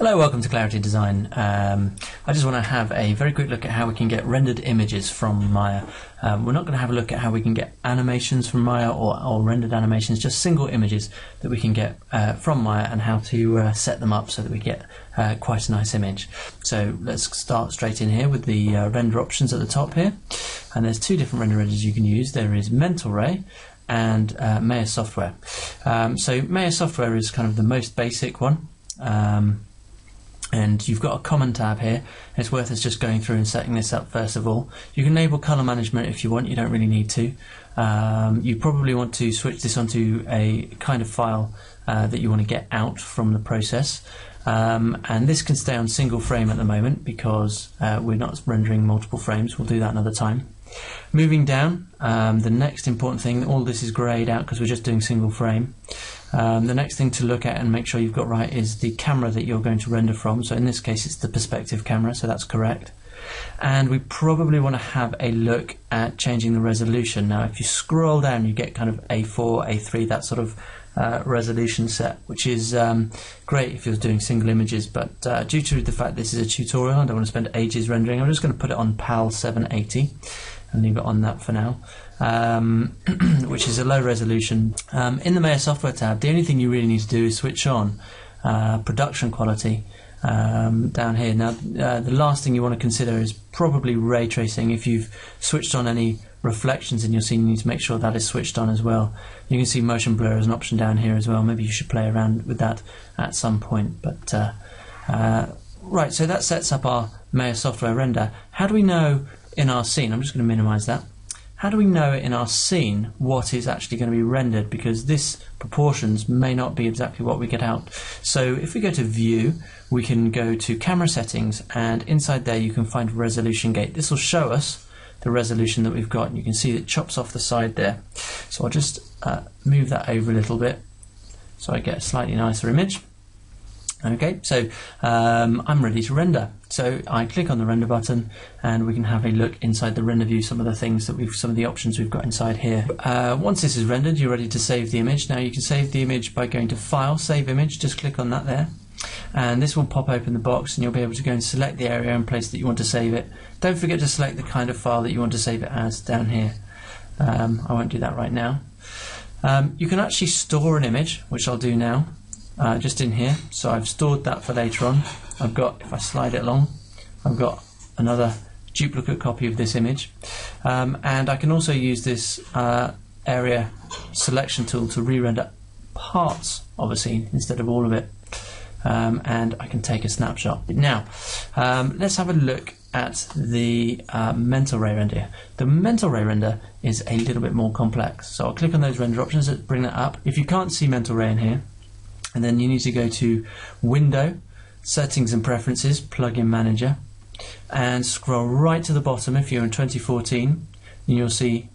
Hello, welcome to Clarity Design. I just want to have a very quick look at how we can get rendered images from Maya. We're not going to have a look at how we can get animations from Maya or rendered animations, just single images that we can get from Maya and how to set them up so that we get quite a nice image. So let's start straight in here with the render options at the top here. And there's two different render editors you can use. There is Mental Ray and Maya Software. So Maya Software is kind of the most basic one. And you've got a common tab here. It's worth us just going through and setting this up first of all. You can enable color management if you want, you don't really need to. You probably want to switch this onto a kind of file that you want to get out from the process. And this can stay on single frame at the moment because we're not rendering multiple frames. We'll do that another time. Moving down, the next important thing, all this is greyed out because we're just doing single frame. The next thing to look at and make sure you've got right is the camera that you're going to render from. So in this case it's the perspective camera, so that's correct. And we probably want to have a look at changing the resolution. Now if you scroll down you get kind of A4, A3, that sort of resolution set, which is great if you're doing single images, but due to the fact this is a tutorial, I don't want to spend ages rendering, I'm just going to put it on PAL 780 and leave it on that for now, which is a low resolution. In the Maya Software tab, the only thing you really need to do is switch on production quality down here. Now the last thing you want to consider is probably ray tracing. If you've switched on any reflections in your scene, you need to make sure that is switched on as well. You can see motion blur as an option down here as well. Maybe you should play around with that at some point. But right, so that sets up our Maya Software render. How do we know in our scene, I'm just going to minimize that, how do we know in our scene what is actually going to be rendered, because this proportions may not be exactly what we get out. So if we go to View, we can go to Camera Settings, and inside there you can find Resolution Gate. This will show us the resolution that we've got, and you can see it chops off the side there. So I'll just move that over a little bit so I get a slightly nicer image. Okay, so I'm ready to render. So I click on the render button and we can have a look inside the render view, some of the options we've got inside here. Once this is rendered, you're ready to save the image. Now you can save the image by going to File, Save Image, just click on that there. And this will pop open the box and you'll be able to go and select the area and place that you want to save it. Don't forget to select the kind of file that you want to save it as down here. I won't do that right now. You can actually store an image, which I'll do now. Just in here, so I've stored that for later on. I've got, if I slide it along, I've got another duplicate copy of this image, and I can also use this area selection tool to re-render parts of a scene instead of all of it, and I can take a snapshot. Now let's have a look at the Mental Ray render. The Mental Ray render is a little bit more complex, so I'll click on those render options that bring that up. If you can't see Mental Ray in here, and then you need to go to Window, Settings and Preferences, Plugin Manager, and scroll right to the bottom. If you're in 2014, and you'll see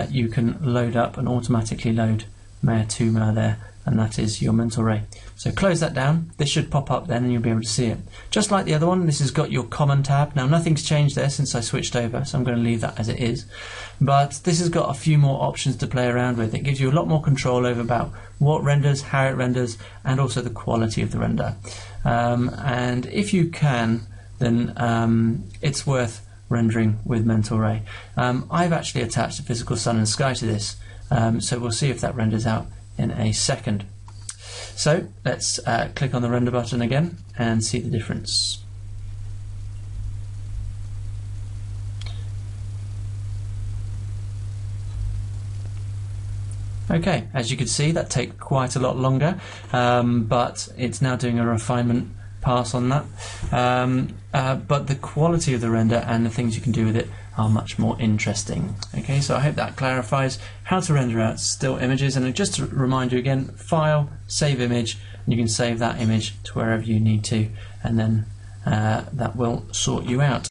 you can load up and automatically load Maya 2 Maya there, and that is your Mental Ray. So close that down. This should pop up then and you'll be able to see it. Just like the other one, this has got your Common tab. Now nothing's changed there since I switched over, so I'm going to leave that as it is. But this has got a few more options to play around with. It gives you a lot more control over about what renders, how it renders, and also the quality of the render. And if you can, then it's worth rendering with Mental Ray. I've actually attached a physical sun and sky to this, so we'll see if that renders out in a second. So let's click on the render button again and see the difference. Okay, as you can see, that takes quite a lot longer, but it's now doing a refinement pass on that. But the quality of the render and the things you can do with it are much more interesting. Okay, so I hope that clarifies how to render out still images. And just to remind you again, File, Save Image, and you can save that image to wherever you need to, and then that will sort you out.